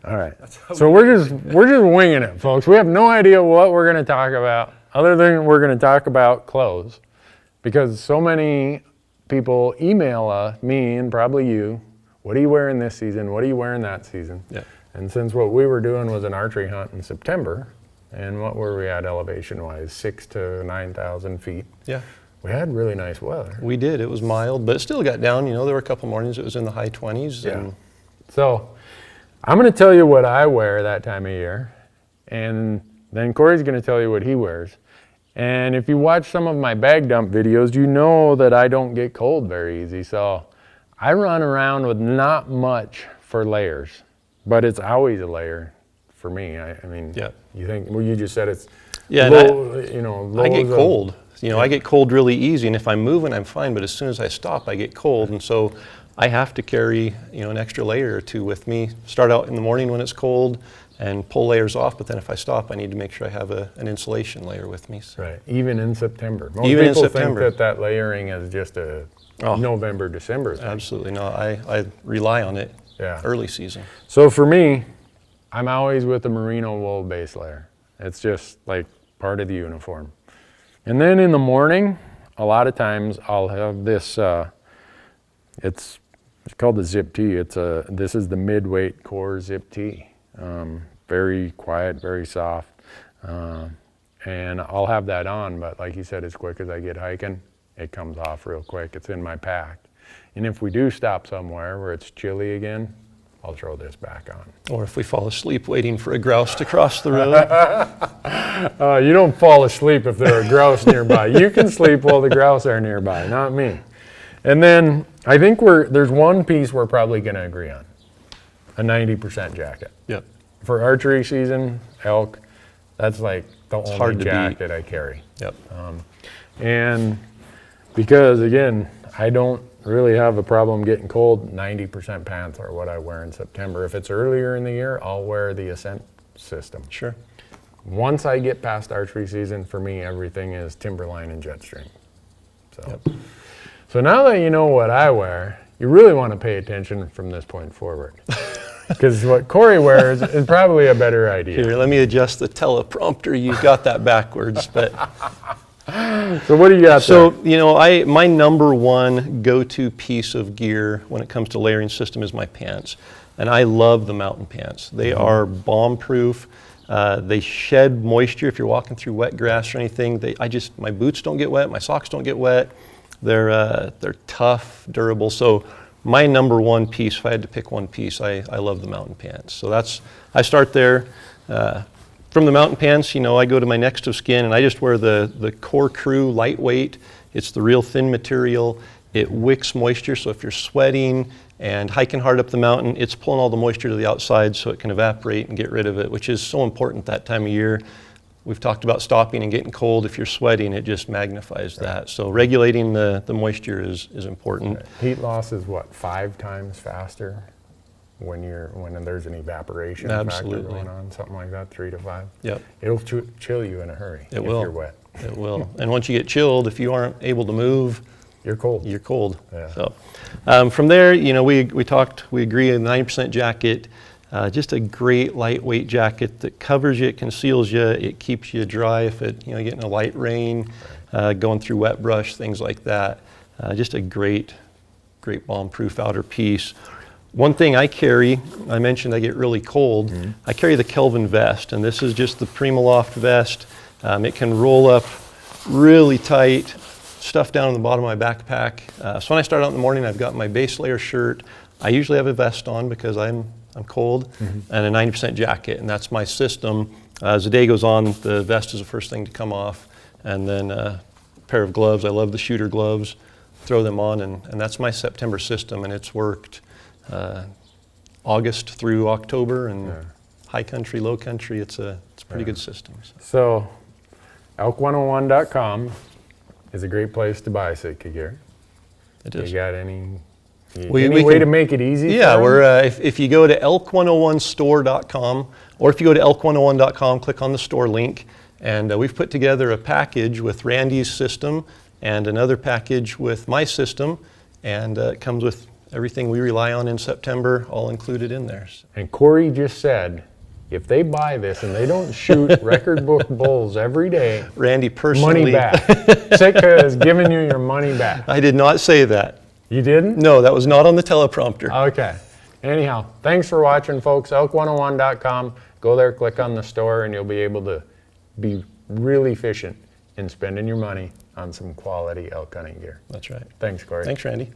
All right. So we're just winging it, folks. We have no idea what we're going to talk about, other than we're going to talk about clothes, because so many people email me and probably you. What are you wearing this season? What are you wearing that season? Yeah. And since what we were doing was an archery hunt in September, and what were we at elevation-wise? 6,000 to 9,000 feet. Yeah. We had really nice weather. We did. It was mild, but it still got down. There were a couple mornings it was in the high 20s. Yeah. So I'm going to tell you what I wear that time of year, and then Corey's going to tell you what he wears. And if you watch some of my bag dump videos, you know that I don't get cold very easy. So I run around with not much for layers, but it's always a layer for me. I mean, yeah. You think, well, you just said it's low, lows I get cold. I get cold really easy, and if I'm moving, I'm fine, but as soon as I stop, I get cold, and so I have to carry, an extra layer or two with me. Start out in the morning when it's cold and pull layers off, but then if I stop, I need to make sure I have an insulation layer with me. So. Right, even in September. Most even people in September. think that layering is just a November, December thing. Absolutely, no, I rely on it early season. So for me, I'm always with the merino wool base layer. It's just like part of the uniform. And then in the morning, a lot of times I'll have this, it's called the zip tee. This is the mid-weight core zip tee. Very quiet, very soft. And I'll have that on, but like you said, as quick as I get hiking, it comes off real quick. It's in my pack. And if we do stop somewhere where it's chilly again, I'll throw this back on. Or if we fall asleep waiting for a grouse to cross the road. You don't fall asleep if there are grouse nearby. You can sleep while the grouse are nearby, not me. And then I think there's one piece we're probably going to agree on, a 90% jacket. Yep. For archery season, elk, that's like the only jacket I carry. Yep. And because, again, I don't really have a problem getting cold, 90% pants are what I wear in September. If it's earlier in the year, I'll wear the Ascent system. Sure. Once I get past archery season, for me, everything is Timberline and Jetstream. So now that you know what I wear, you really want to pay attention from this point forward. Because what Corey wears is probably a better idea. Here, let me adjust the teleprompter. You've got that backwards, but... So what do you got there? My number one go-to piece of gear when it comes to layering system is my pants. And I love the mountain pants. They are bomb-proof. They shed moisture if you're walking through wet grass or anything. My boots don't get wet, my socks don't get wet. They're tough, durable. So my number one piece, if I had to pick one piece, I love the mountain pants. So I start there. From the mountain pants, I go to my next of skin, and I just wear the Core Crew lightweight. It's the real thin material. It wicks moisture, so if you're sweating and hiking hard up the mountain, it's pulling all the moisture to the outside so it can evaporate and get rid of it, which is so important that time of year. We've talked about stopping and getting cold. If you're sweating, it just magnifies that. So regulating the moisture is important. Heat loss is what, 5 times faster? When there's an evaporation factor going on, something like that, 3 to 5. Yep. It'll chill you in a hurry if you're wet. It will. And once you get chilled, if you aren't able to move, you're cold. You're cold. Yeah. So from there, we agree on the 90% jacket, just a great lightweight jacket that covers you, it conceals you, it keeps you dry if getting a light rain, going through wet brush, things like that. Just a great bomb-proof outer piece. One thing I carry, I mentioned I get really cold, I carry the Kelvin Vest, and this is just the Primaloft vest. It can roll up really tight, stuff down in the bottom of my backpack. So when I start out in the morning, I've got my base layer shirt. I usually have a vest on because I'm cold, and a 90% jacket, and that's my system. As the day goes on, the vest is the first thing to come off, and then a pair of gloves. I love the shooter gloves. Throw them on, and that's my September system, and it's worked August through October, and high country, low country, it's a pretty good system. So elk101.com is a great place to buy Sitka gear. It is. You got any way to make it easy? Yeah, if you go to elk101store.com, or if you go to elk101.com, click on the store link, and we've put together a package with Randy's system and another package with my system, and it comes with everything we rely on in September, all included in there. So, And Corey just said, if they buy this and they don't shoot record book bulls every day, Randy personally, money back. Sitka is giving you your money back. I did not say that. You didn't? No, that was not on the teleprompter. Okay. Anyhow, thanks for watching, folks. Elk101.com. Go there, click on the store, and you'll be able to be really efficient in spending your money on some quality elk hunting gear. That's right. Thanks, Corey. Thanks, Randy.